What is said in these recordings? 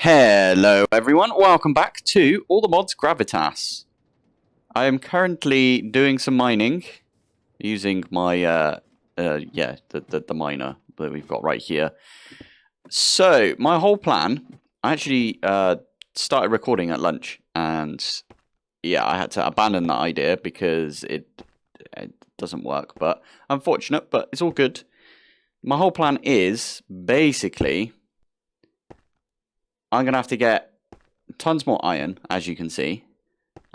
Hello everyone, welcome back to All the Mods Gravitas. I am currently doing some mining using my the miner that we've got right here. So my whole plan, I actually started recording at lunch, and yeah, I had to abandon that idea because it doesn't work. But unfortunate, but it's all good. My whole plan is basically I'm gonna have to get tons more iron, as you can see,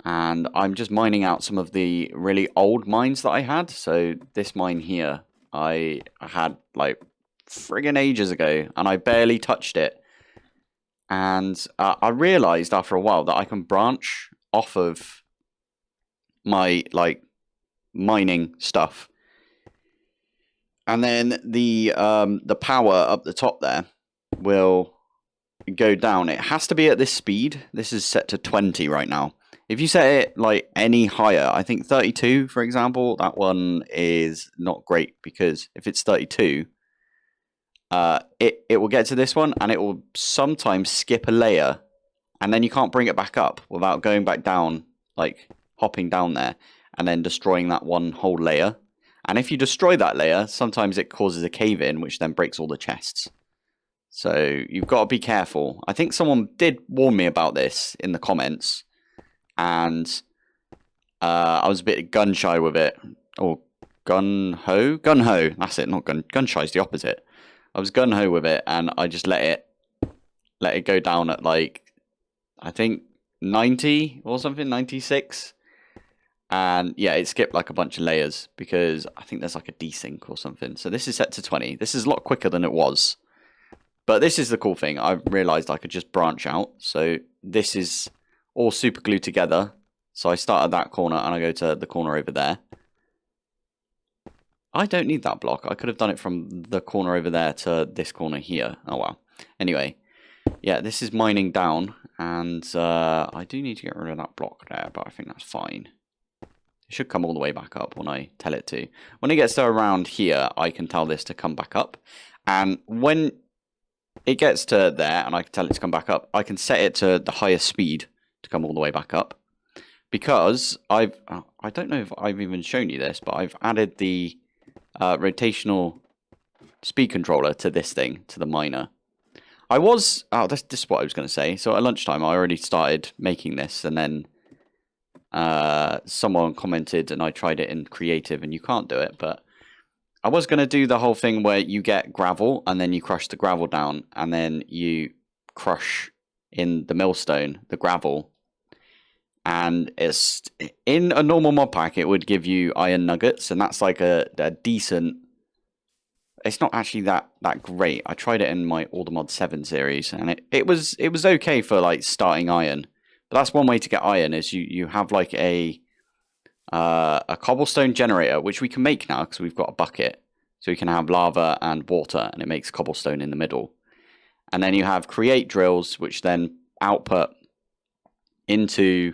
and I'm just mining out some of the really old mines that I had. So this mine here, I had like friggin' ages ago, and I barely touched it. And I realized after a while that I can branch off of my like mining stuff, and then the power up the top there will go down. It has to be at this speed. This is set to 20 right now. If you set it like any higher, I think 32 for example, that one is not great, because if it's 32, it will get to this one and it will sometimes skip a layer, and then you can't bring it back up without going back down, like hopping down there and then destroying that one whole layer. And if you destroy that layer, sometimes it causes a cave in, which then breaks all the chests. So you've got to be careful. I think someone did warn me about this in the comments, and I was a bit gun shy with it, or gun ho. That's it, not gun. Gun shy is the opposite. I was gun ho with it, and I just let it go down at like, I think 90 or something, 96. And yeah, it skipped like a bunch of layers because I think there's like a desync or something. So this is set to 20. This is a lot quicker than it was. But this is the cool thing. I realized I could just branch out. So this is all super glued together. So I start at that corner and I go to the corner over there. I don't need that block. I could have done it from the corner over there to this corner here. Oh well. Anyway, yeah, this is mining down, and I do need to get rid of that block there, but I think that's fine. It should come all the way back up when I tell it to. When it gets to around here, I can tell this to come back up. And when it gets to there and I can tell it to come back up, I can set it to the highest speed to come all the way back up. Because I don't know if I've even shown you this, but I've added the rotational speed controller to this thing, to the miner. This is what I was going to say. So at lunchtime, I already started making this, and then someone commented and I tried it in creative and you can't do it, but I was going to do the whole thing where you get gravel and then you crush the gravel down and then you crush in the millstone, the gravel. And it's in a normal mod pack, it would give you iron nuggets, and that's like a decent. It's not actually that great. I tried it in my All the Mod 7 series, and it was okay for like starting iron. But that's one way to get iron, is you have like a cobblestone generator, which we can make now because we've got a bucket. So we can have lava and water, and it makes cobblestone in the middle. And then you have create drills, which then output into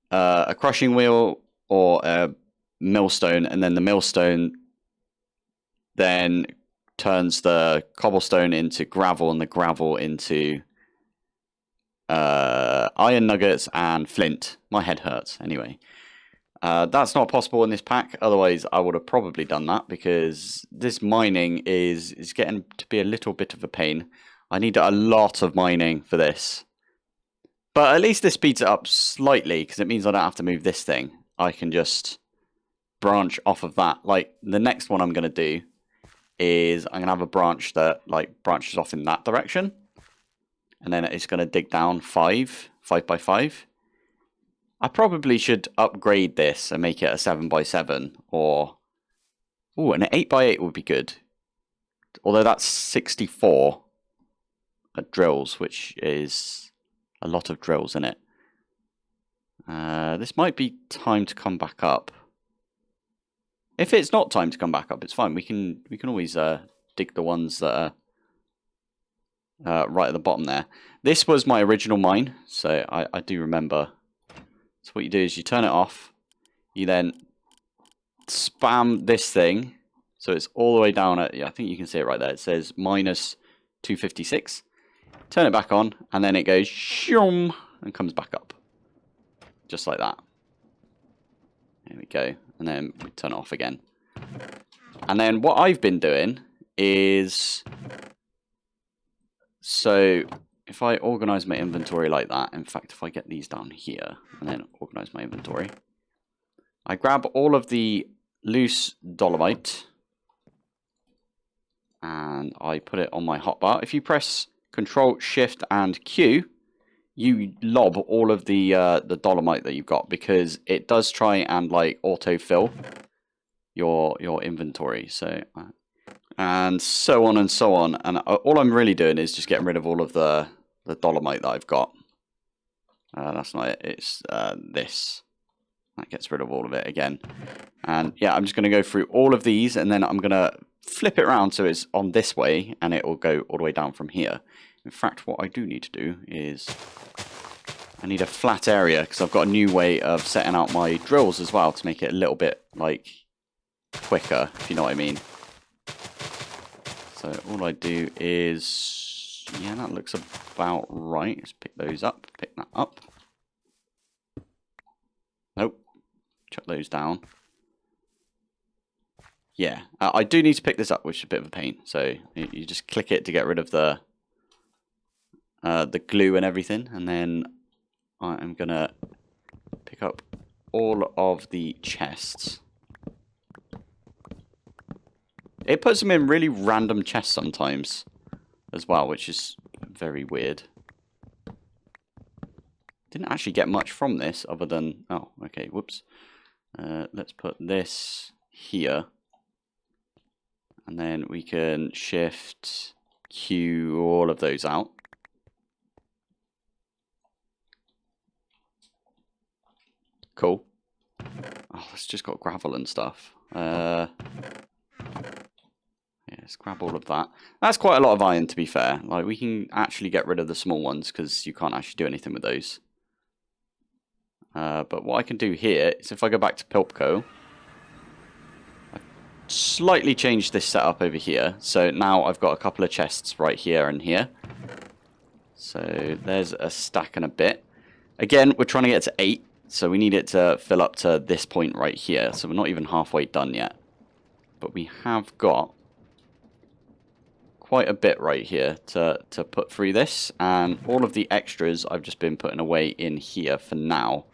a crushing wheel or a millstone, and then the millstone then turns the cobblestone into gravel, and the gravel into iron nuggets and flint. My head hurts. Anyway, that's not possible in this pack. Otherwise, I would have probably done that, because this mining is getting to be a little bit of a pain. I need a lot of mining for this. But at least this speeds it up slightly, because it means I don't have to move this thing. I can just branch off of that. Like, the next one I'm going to do is I'm going to have a branch that like branches off in that direction. And then it's going to dig down 5 by 5. I probably should upgrade this and make it a 7 by 7, or an 8 by 8 would be good. Although that's 64 drills, which is a lot of drills in it. This might be time to come back up. If it's not time to come back up, it's fine. We can always dig the ones that are right at the bottom there. This was my original mine, so I do remember. So what you do is you turn it off. You then spam this thing, so it's all the way down at, I think you can see it right there. It says minus 256. turn it back on, and then it goes shoom and comes back up. Just like that. There we go. And then we turn it off again. And then what I've been doing is... So, if I organize my inventory like that, in fact, if I get these down here, and then organize my inventory, I grab all of the loose dolomite, and I put it on my hotbar. If you press Control, Shift, and Q, you lob all of the dolomite that you've got, because it does try and like autofill your inventory. So and so on and so on. And all I'm really doing is just getting rid of all of the dolomite that I've got. That's not it. It's this. That gets rid of all of it again. And yeah, I'm just going to go through all of these, and then I'm going to flip it around so it's on this way, and it will go all the way down from here. In fact, what I do need to do is I need a flat area, because I've got a new way of setting out my drills as well to make it a little bit like quicker, if you know what I mean. So all I do is, yeah, that looks about right. Let's pick those up, pick that up. Nope, chuck those down. Yeah, I do need to pick this up, which is a bit of a pain. So you just click it to get rid of the glue and everything, and then I am gonna pick up all of the chests. It puts them in really random chests sometimes as well, which is very weird. Didn't actually get much from this other than, oh, okay, whoops. Let's put this here. And then we can Shift Q all of those out. Cool. Oh, it's just got gravel and stuff. Yeah, let's grab all of that. That's quite a lot of iron, to be fair. Like, we can actually get rid of the small ones because you can't actually do anything with those. But what I can do here is, if I go back to Pilpoh, I've slightly changed this setup over here. So now I've got a couple of chests right here and here. So there's a stack and a bit. Again, we're trying to get to 8. So we need it to fill up to this point right here. So we're not even halfway done yet. But we have got quite a bit right here to put through this. And all of the extras I've just been putting away in here for now.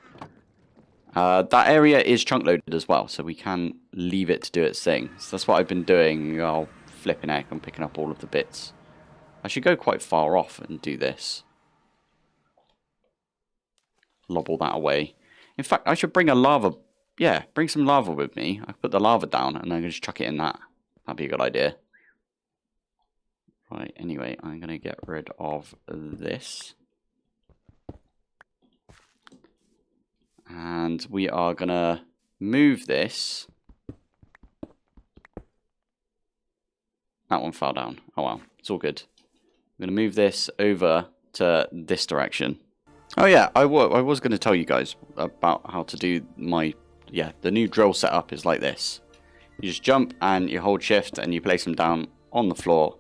That area is chunk loaded as well, so we can leave it to do its thing. So that's what I've been doing. Oh, flipping heck, I'm picking up all of the bits. I should go quite far off and do this. Lob all that away. In fact, I should bring a lava... Yeah, bring some lava with me. I put the lava down and I'm going to just chuck it in that. That'd be a good idea. Right, anyway, I'm going to get rid of this. And we are going to move this. That one fell down. Oh well, it's all good. I'm going to move this over to this direction. Oh yeah, I was going to tell you guys about how to do my... Yeah, the new drill setup is like this. You just jump and you hold shift and you place them down on the floor.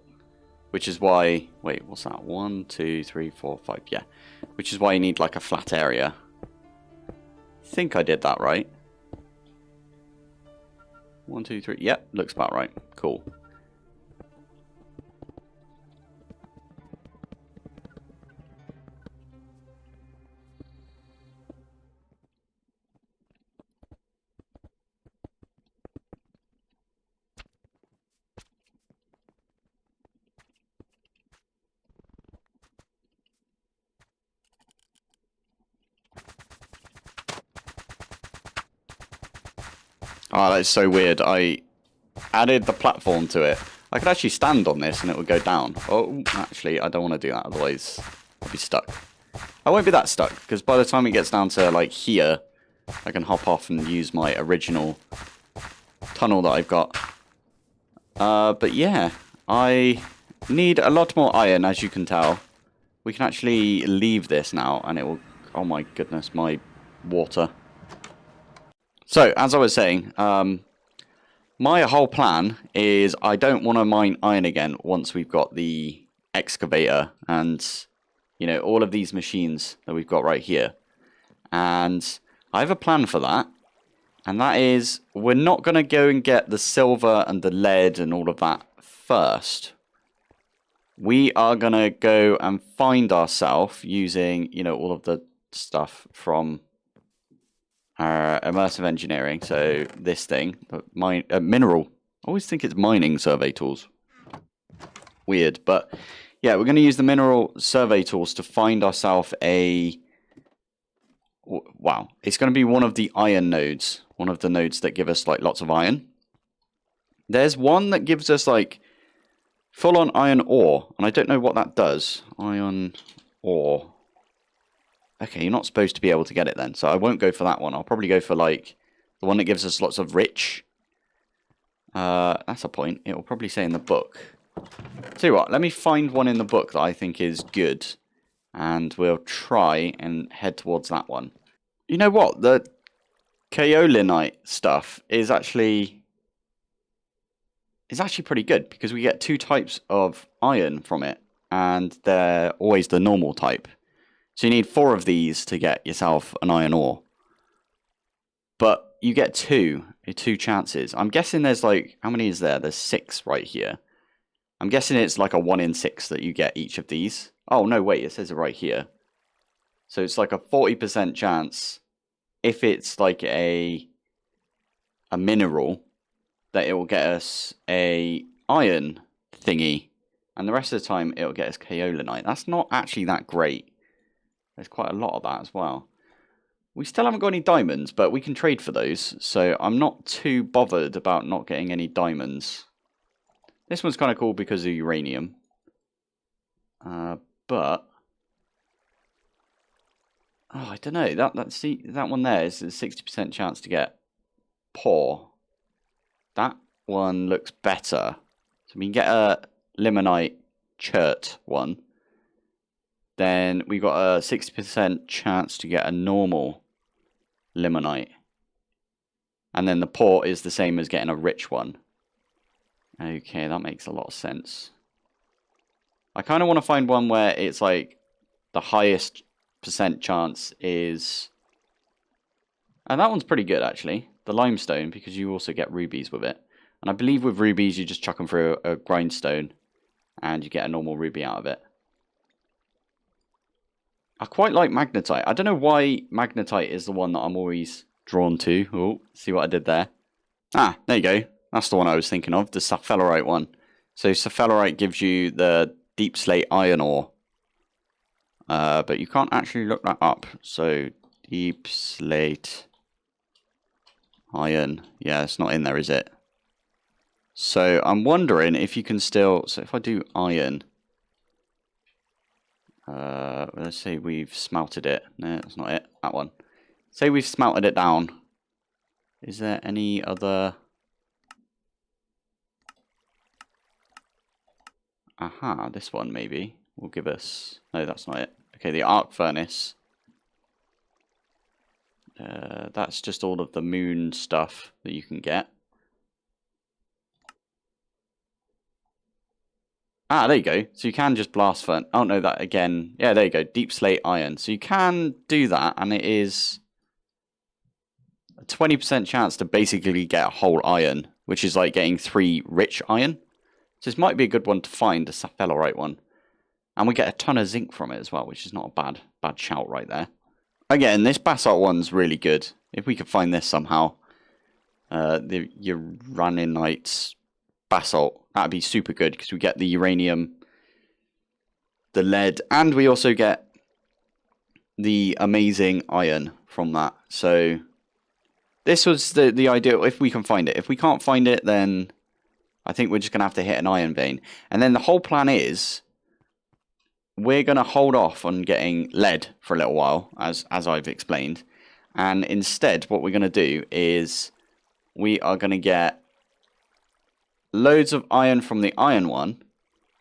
Which is why... Wait, what's that? 1, 2, 3, 4, 5. Yeah. Which is why you need like a flat area. I think I did that right. 1, 2, 3. Yep, looks about right. Cool. Oh, that's so weird. I added the platform to it. I could actually stand on this and it would go down. Oh, actually, I don't want to do that. Otherwise, I'll be stuck. I won't be that stuck, because by the time it gets down to, like, here, I can hop off and use my original tunnel that I've got. But yeah, I need a lot more iron, as you can tell. We can actually leave this now, and it will... Oh my goodness, my water. So, as I was saying, my whole plan is I don't want to mine iron again once we've got the excavator. And You know, all of these machines that we've got right here. And I have a plan for that. And that is, we're not going to go and get the silver and the lead and all of that first. We are going to go and find ourselves using, you know, all of the stuff from our immersive engineering. So this thing, mineral. I always think it's mining survey tools. Weird, but yeah, we're going to use the mineral survey tools to find ourselves a... Wow, it's going to be one of the iron nodes. One of the nodes that give us like lots of iron. There's one that gives us like full-on iron ore, and I don't know what that does. Iron ore. Okay, you're not supposed to be able to get it then, so I won't go for that one. I'll probably go for like the one that gives us lots of rich. That's a point. It will probably say in the book. Tell you what, let me find one in the book that I think is good, and we'll try and head towards that one. You know what? The kaolinite stuff is actually pretty good because we get 2 types of iron from it, and they're always the normal type. So you need 4 of these to get yourself an iron ore. But you get 2 chances. I'm guessing there's like, how many is there? There's 6 right here. I'm guessing it's like a 1 in 6 that you get each of these. Oh no, wait, it says it right here. So it's like a 40% chance if it's like a mineral that it will get us a iron thingy, and the rest of the time it will get us kaolinite. That's not actually that great. There's quite a lot of that as well. We still haven't got any diamonds, but we can trade for those, so I'm not too bothered about not getting any diamonds. This one's kind of cool because of uranium, but oh, I don't know. That one there is a 60% chance to get poor. That one looks better. So we can get a limonite chert one. Then we got a 60% chance to get a normal limonite. And then the poor is the same as getting a rich one. Okay, that makes a lot of sense. I kind of want to find one where it's like the highest percent chance is... And that one's pretty good, actually. The limestone, because you also get rubies with it. And I believe with rubies, you just chuck them through a grindstone, and you get a normal ruby out of it. I quite like magnetite. I don't know why magnetite is the one that I'm always drawn to. Oh, see what I did there? Ah, there you go. That's the one I was thinking of, the sapphirite one. So sapphirite gives you the deep slate iron ore. But you can't actually look that up. So deep slate iron. Yeah, it's not in there, is it? So I'm wondering if you can still... So if I do iron... let's say we've smelted it. No, that's not it. That one. Say we've smelted it down. Is there any other... Aha, this one maybe will give us... No, that's not it. Okay, the arc furnace. That's just all of the moon stuff that you can get. Ah, there you go. So you can just blast furnace. Oh, no, that again. Yeah, there you go. Deep slate iron. So you can do that, and it is a 20% chance to basically get a whole iron, which is like getting 3 rich iron. So this might be a good one to find, a sapphirite one. And we get a ton of zinc from it as well, which is not a bad shout right there. Again, this basalt one's really good. If we could find this somehow. The uraninite basalt. That'd be super good because we get the uranium, the lead, and we also get the amazing iron from that. So this was the ideal if we can find it. If we can't find it, then I think we're just going to have to hit an iron vein. And then the whole plan is we're going to hold off on getting lead for a little while, as I've explained. And instead, what we're going to do is we are going to get loads of iron from the iron one.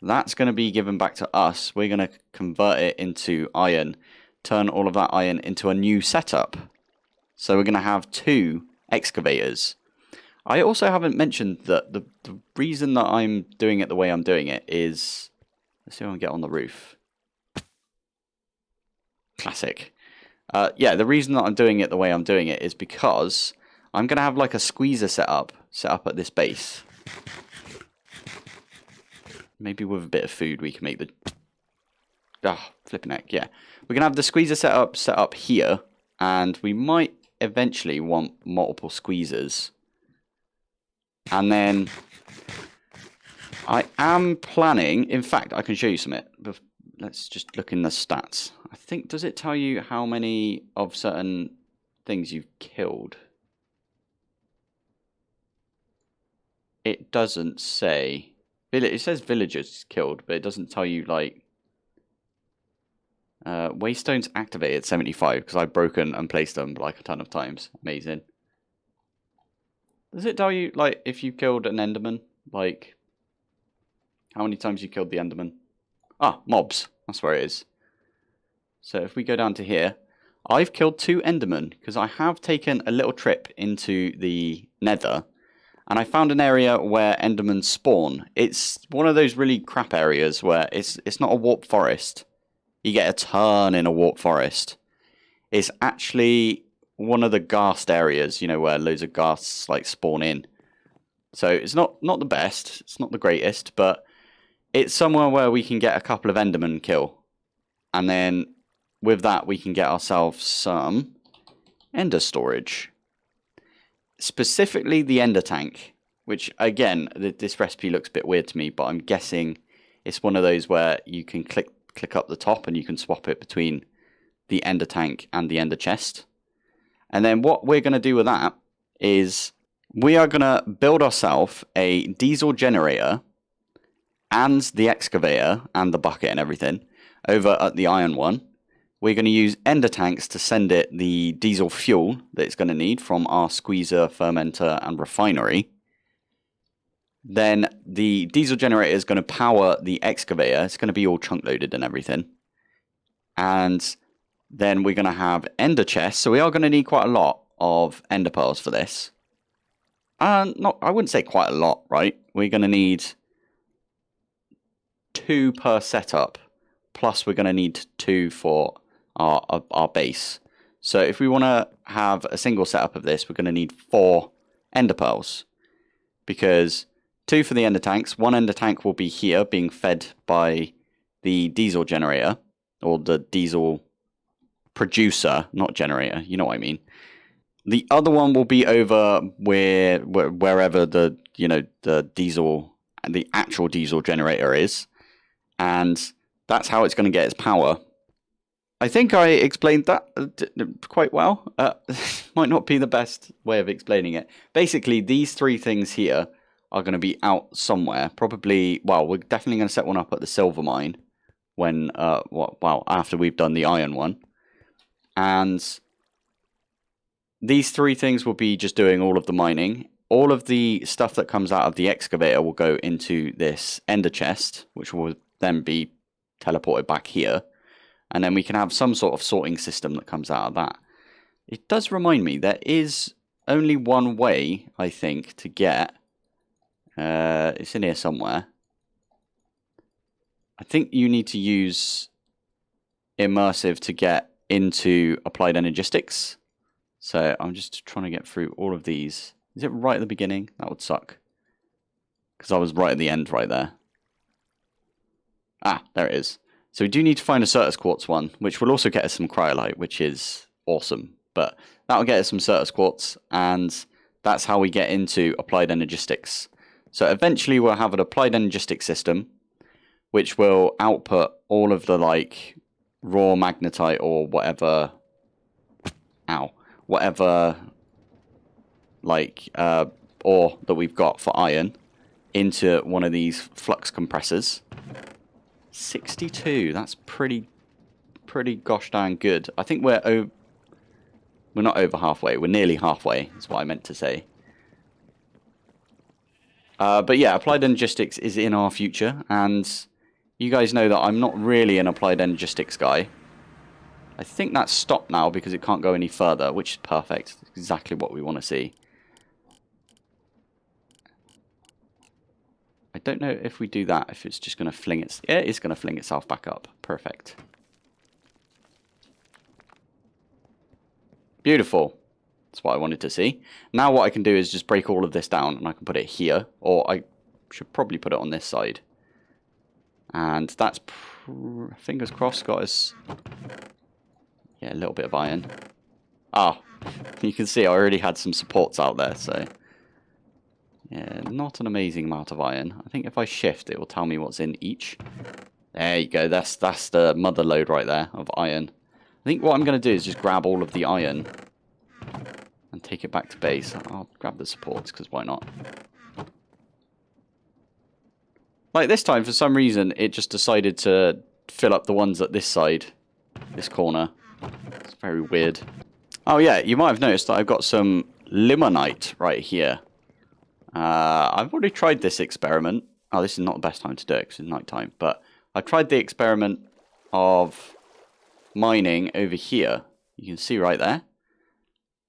That's going to be given back to us. We're going to convert it into iron, turn all of that iron into a new setup. So we're going to have 2 excavators. I also haven't mentioned that the reason that I'm doing it the way I'm doing it is... Let's see if I can get on the roof. classic. Yeah, the reason that I'm doing it the way I'm doing it is because I'm going to have like a squeezer set up at this base. Maybe with a bit of food we can make the... flipping heck, yeah. We're going to have the squeezer set up here, and we might eventually want multiple squeezers. And then I am planning, in fact, I can show you something. Let's just look in the stats. I think, does it tell you how many of certain things you've killed? It doesn't say. It says villagers killed, but it doesn't tell you, like... Waystones activated 75, because I've broken and placed them like a ton of times. Amazing. Does it tell you, like, if you killed an enderman? Like, how many times you killed the enderman? Ah, mobs. That's where it is. So if we go down to here, I've killed 2 endermen, because I have taken a little trip into the Nether, and I found an area where endermen spawn. It's one of those really crap areas where it's not a warp forest. You get a ton in a warp forest. It's actually one of the ghast areas, you know, where loads of ghasts like spawn in. So it's not the best, it's not the greatest, but it's somewhere where we can get a couple of endermen kill. And then with that we can get ourselves some ender storage. Specifically the ender tank, which again, this recipe looks a bit weird to me, but I'm guessing it's one of those where you can click up the top and you can swap it between the ender tank and the ender chest. And then what we're going to do with that is we are going to build ourselves a diesel generator and the excavator and the bucket and everything over at the iron one. We're going to use ender tanks to send it the diesel fuel that it's going to need from our squeezer, fermenter and refinery. Then the diesel generator is going to power the excavator. It's going to be all chunk loaded and everything. And then we're going to have ender chests. So we are going to need quite a lot of ender pearls for this. I wouldn't say quite a lot, right? We're going to need 2 per setup. Plus we're going to need 2 for our base. So if we want to have a single setup of this, we're going to need 4 ender pearls. Because 2 for the ender tanks. 1 ender tank will be here being fed by the diesel generator. Or the diesel producer, not generator. You know what I mean. The other one will be over wherever the actual diesel generator is. And that's how it's going to get its power. I think I explained that quite well. Might not be the best way of explaining it. Basically, these 3 things here are going to be out somewhere. Probably, well, we're definitely going to set one up at the silver mine when, after we've done the iron one. And these 3 things will be just doing all of the mining. All of the stuff that comes out of the excavator will go into this ender chest, which will then be teleported back here. And then we can have some sort of sorting system that comes out of that. It does remind me, there is only one way, I think, to get... it's in here somewhere. I think you need to use immersive to get into applied energistics. So I'm just trying to get through all of these. Is it right at the beginning? That would suck. Because I was right at the end right there. Ah, there it is. So we do need to find a Certus Quartz one, which will also get us some Cryolite, which is awesome. But that will get us some Certus Quartz, and that's how we get into applied energistics. So eventually we'll have an applied energistics system, which will output all of the like raw magnetite or whatever, ore that we've got for iron into one of these flux compressors. 62, that's pretty gosh darn good. I think we're not over halfway, we're nearly halfway, is what I meant to say. But yeah, applied energistics is in our future, and you guys know that I'm not really an applied energistics guy. I think that's stopped now because it can't go any further, which is perfect. It's exactly what we want to see. I don't know if we do that, if it's just going to fling it. Yeah, it's going to fling itself back up. Perfect. Beautiful. That's what I wanted to see. Now what I can do is just break all of this down, and I can put it here. Or I should probably put it on this side. And that's, fingers crossed, got us... Yeah, a little bit of iron. Ah, you can see I already had some supports out there, so... Yeah, not an amazing amount of iron. I think if I shift, it will tell me what's in each. There you go, that's the mother load right there of iron. I think what I'm going to do is just grab all of the iron and take it back to base. I'll grab the supports, because why not? Like this time, for some reason, it just decided to fill up the ones at this side, this corner. It's very weird. Oh yeah, you might have noticed that I've got some limonite right here. I've already tried this experiment. Oh, this is not the best time to do it because it's night time. But I tried the experiment of mining over here. You can see right there.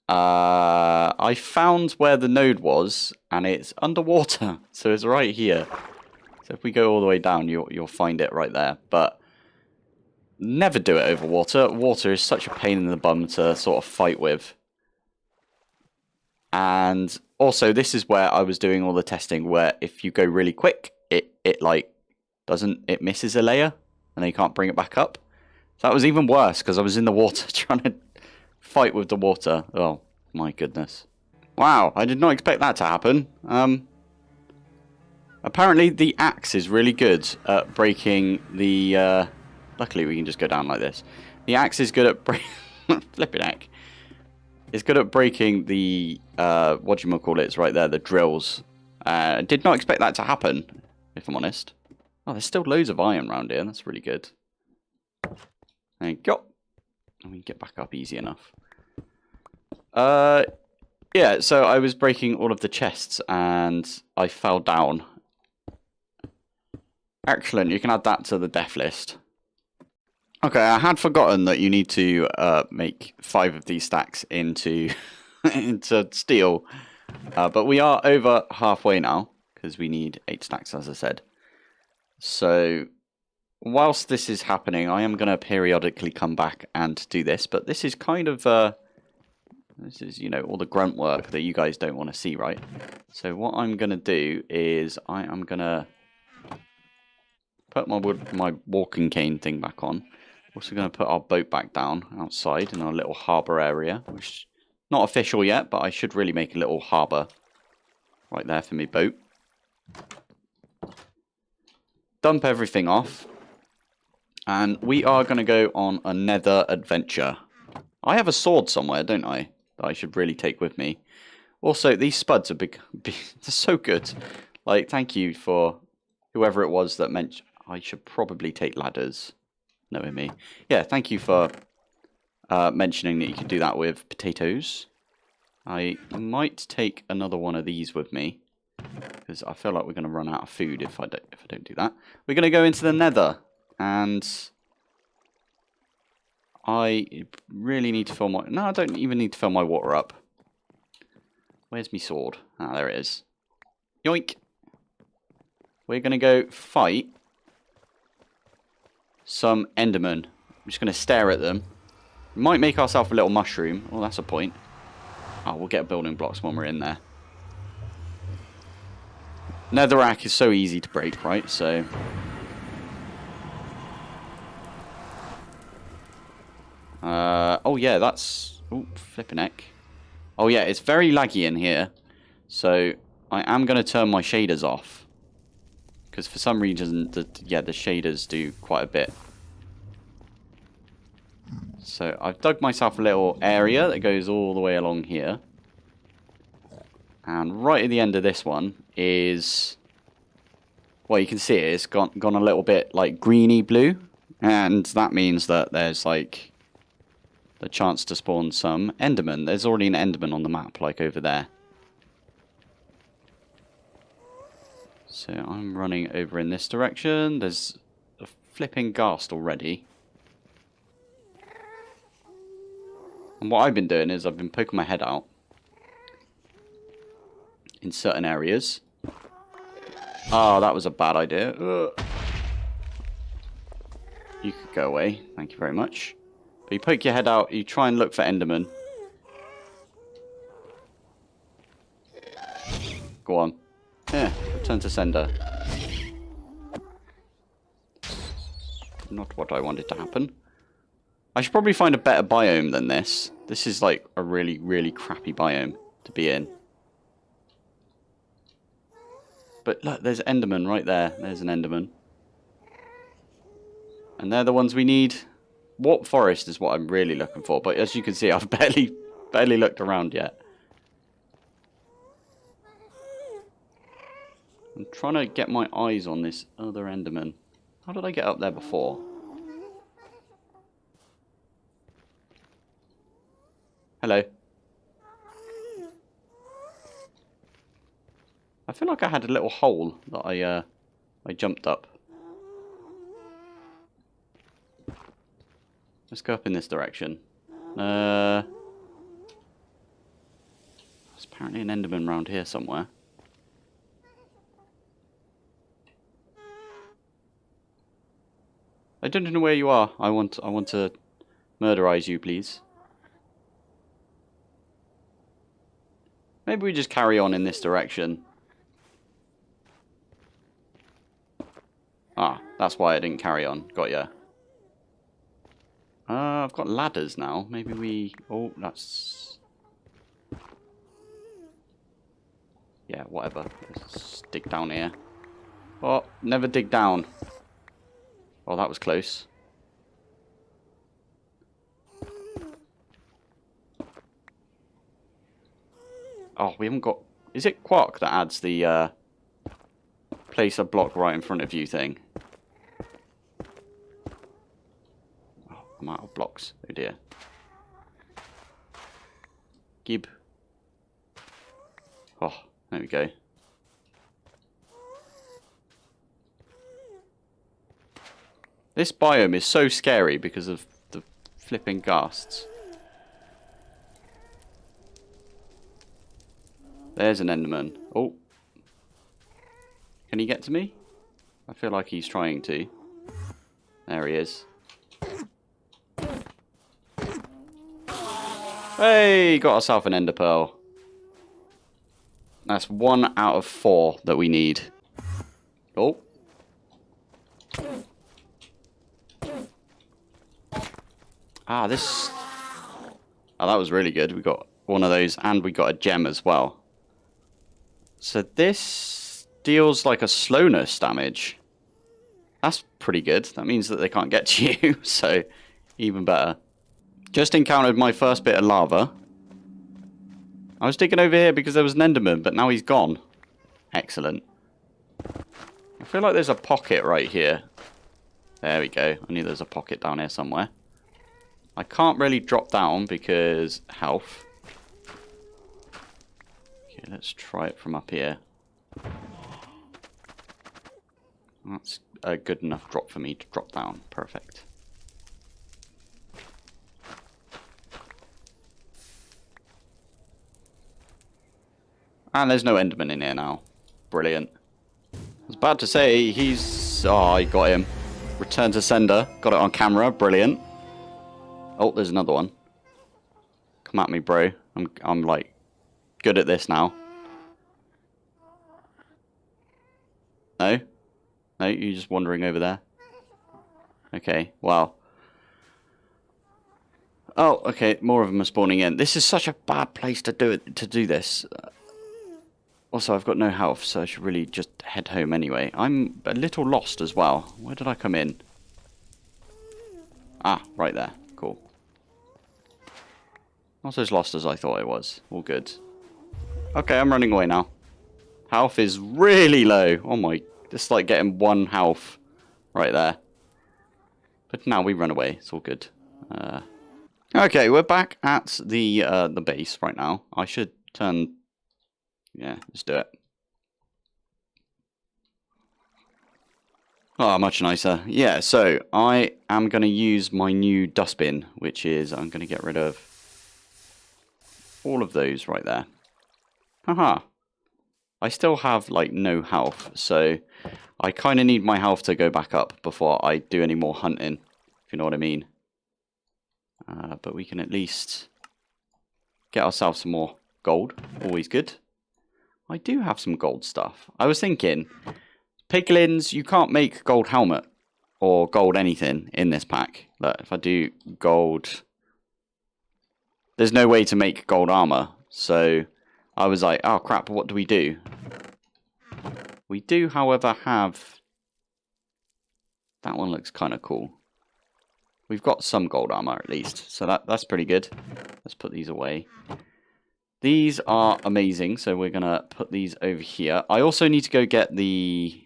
I found where the node was, and it's underwater. So it's right here. So if we go all the way down, you'll find it right there. But never do it over water. Water is such a pain in the bum to sort of fight with. And also, this is where I was doing all the testing, where if you go really quick, it like it misses a layer, and then you can't bring it back up. So that was even worse because I was in the water trying to fight with the water. Oh my goodness! Wow, I did not expect that to happen. Apparently, the axe is really good at breaking the. Luckily, we can just go down like this. The axe is good at breaking. Flipping heck. It's good at breaking the, it's right there, the drills. Did not expect that to happen, if I'm honest. Oh, there's still loads of iron around here. That's really good. There you go. And we can get back up easy enough. Yeah, so I was breaking all of the chests, and I fell down. Excellent, you can add that to the death list. Okay, I had forgotten that you need to make 5 of these stacks into into steel, but we are over halfway now because we need 8 stacks, as I said. So whilst this is happening, I am going to periodically come back and do this, but this is kind of this is, you know, all the grunt work that you guys don't want to see, right? So what I'm going to do is I am going to put my walking cane thing back on. Also going to put our boat back down outside in our little harbour area, which not official yet, but I should really make a little harbour right there for my boat. Dump everything off, and we are going to go on a Nether adventure. I have a sword somewhere, don't I? That I should really take with me. Also, these spuds are they're so good. Like, thank you for whoever it was that mentioned I should probably take ladders. Knowing me. Yeah, thank you for mentioning that you can do that with potatoes. I might take another one of these with me, because I feel like we're going to run out of food if I don't do that. We're going to go into the Nether, and I really need to fill my... No, I don't even need to fill my water up. Where's my sword? Ah, there it is. Yoink! We're going to go fight some Endermen. I'm just going to stare at them. We might make ourselves a little mushroom. Oh, that's a point. Oh, we'll get building blocks when we're in there. Netherrack is so easy to break, right? So... oh, yeah, that's... Oh, flipping heck. Oh, yeah, it's very laggy in here. So, I am going to turn my shaders off. Because for some reason, the shaders do quite a bit. So I've dug myself a little area that goes all the way along here. And right at the end of this one is... Well, you can see it's gone a little bit like greeny blue. And that means that there's like the chance to spawn some Endermen. There's already an Enderman on the map, like over there. So I'm running over in this direction. There's a flipping ghast already. And what I've been doing is I've been poking my head out in certain areas. Oh, that was a bad idea. Ugh. You could go away. Thank you very much. But you poke your head out, you try and look for Enderman. Go on. Yeah, return to sender. Not what I wanted to happen. I should probably find a better biome than this. This is like a really, really crappy biome to be in. But look, there's Enderman right there. There's an Enderman. And they're the ones we need. Warp Forest is what I'm really looking for. But as you can see, I've barely looked around yet. I'm trying to get my eyes on this other Enderman. How did I get up there before? Hello. I feel like I had a little hole that I jumped up. Let's go up in this direction. There's apparently an Enderman around here somewhere. I don't know where you are. I want to murderize you, please. Maybe we just carry on in this direction. Ah, that's why I didn't carry on. Got ya. I've got ladders now. Maybe we... Oh, that's... Yeah, whatever. Let's dig down here. Oh, never dig down. Oh, that was close. Oh, we haven't got... Is it Quark that adds the place a block right in front of you thing? Oh, I'm out of blocks. Oh dear. Gib. Oh, there we go. This biome is so scary because of the flipping ghasts. There's an Enderman. Oh. Can he get to me? I feel like he's trying to. There he is. Hey, got ourselves an Ender Pearl. That's 1 out of 4 that we need. Oh. Ah, this... Oh, that was really good. We got one of those and we got a gem as well. So this deals like a slowness damage. That's pretty good. That means that they can't get to you, so even better. Just encountered my first bit of lava. I was digging over here because there was an Enderman, but now he's gone. Excellent. I feel like there's a pocket right here. There we go. I knew there's a pocket down here somewhere. I can't really drop down because health. Okay, let's try it from up here. That's a good enough drop for me to drop down. Perfect. And there's no Enderman in here now. Brilliant. I was about to say he's... Oh, I got him. Return to sender. Got it on camera. Brilliant. Oh, there's another one. Come at me, bro. I'm like good at this now. No? No, you're just wandering over there. Okay, wow. Oh, okay, more of them are spawning in. This is such a bad place to do this. Also, I've got no health, so I should really just head home anyway. I'm a little lost as well. Where did I come in? Ah, right there. Cool. Not as lost as I thought I was. All good. Okay, I'm running away now. Health is really low. Oh my... It's like getting 1 health right there. But now we run away. It's all good. Okay, we're back at the base right now. I should turn... Yeah, let's do it. Oh, much nicer. Yeah, so I am going to use my new dustbin, which is I'm going to get rid of all of those right there. Haha. I still have, like, no health, so I kind of need my health to go back up before I do any more hunting, if you know what I mean. But we can at least get ourselves some more gold. Always good. I do have some gold stuff. I was thinking, piglins, you can't make gold helmet or gold anything in this pack. Look, if I do gold, there's no way to make gold armor. So I was like, oh crap, what do we do? We do, however, have... That one looks kind of cool. We've got some gold armor at least, so that's pretty good. Let's put these away. These are amazing, so we're going to put these over here. I also need to go get the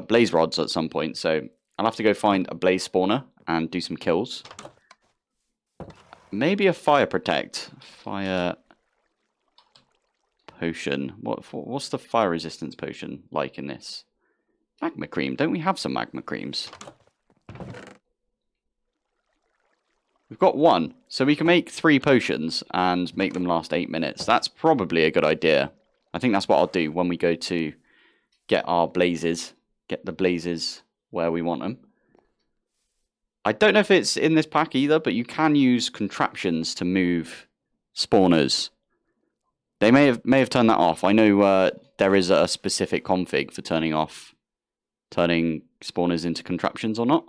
blaze rods at some point, so I'll have to go find a blaze spawner and do some kills. Maybe a fire protect. Fire potion. What's the fire resistance potion like in this? Magma cream. Don't we have some magma creams? We've got one, so we can make 3 potions and make them last 8 minutes. That's probably a good idea. I think that's what I'll do when we go to get our blazes. Get the blazes where we want them. I don't know if it's in this pack either, but you can use contraptions to move spawners. They may have turned that off. I know there is a specific config for turning spawners into contraptions or not.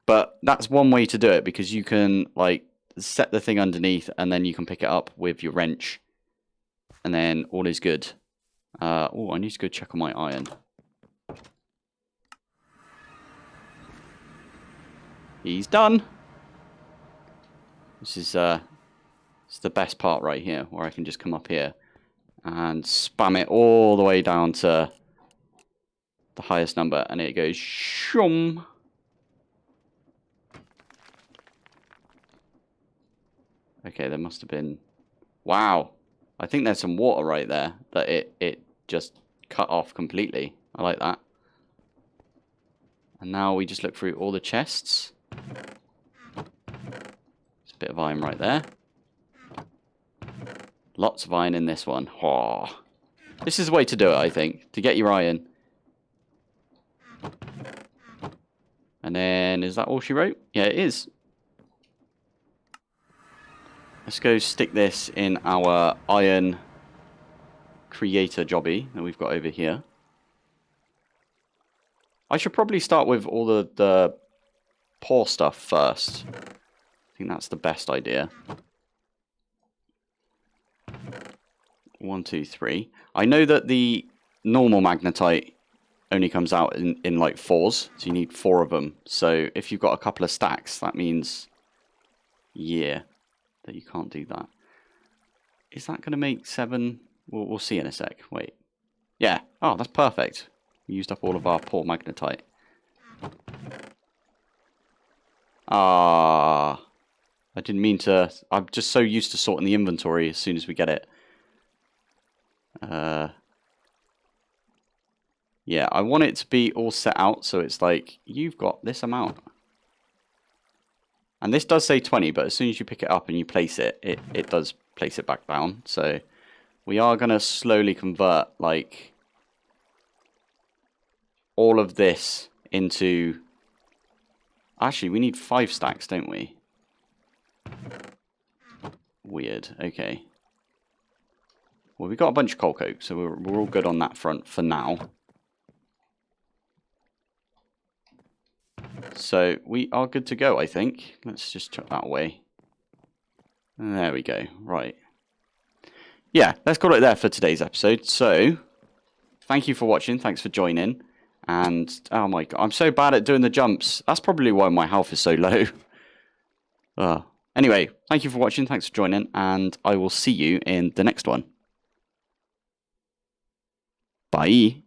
But that's one way to do it, because you can like set the thing underneath and then you can pick it up with your wrench. And then all is good. Oh, I need to go check on my iron. He's done. This is it's the best part right here, where I can just come up here and spam it all the way down to the highest number, and it goes shum. Okay, there must have been... Wow. I think there's some water right there that it just cut off completely. I like that. And now we just look through all the chests. There's a bit of iron right there. Lots of iron in this one. Oh. This is the way to do it, I think. To get your iron. And then, is that all she wrote? Yeah, it is. Let's go stick this in our iron creator jobby that we've got over here. I should probably start with all the poor stuff first. I think that's the best idea. 1, 2, 3. I know that the normal magnetite only comes out in like 4s, so you need 4 of them. So if you've got a couple of stacks, that means, yeah, that you can't do that. Is that going to make 7? We'll see in a sec. Wait. Yeah. Oh, that's perfect. We used up all of our poor magnetite. Ah, I didn't mean to. I'm just so used to sorting the inventory as soon as we get it. Yeah, I want it to be all set out so it's like, you've got this amount. And this does say 20, but as soon as you pick it up and you place it, it does place it back down. So we are going to slowly convert like all of this into... Actually, we need 5 stacks, don't we? Weird. Okay. Well, we've got a bunch of coal coke, so we're all good on that front for now. So we are good to go, I think. Let's just chuck that away. There we go. Right. Yeah, let's call it there for today's episode. So, thank you for watching. Thanks for joining. And, oh my god, I'm so bad at doing the jumps. That's probably why my health is so low. Anyway, thank you for watching. Thanks for joining. And I will see you in the next one. Bye.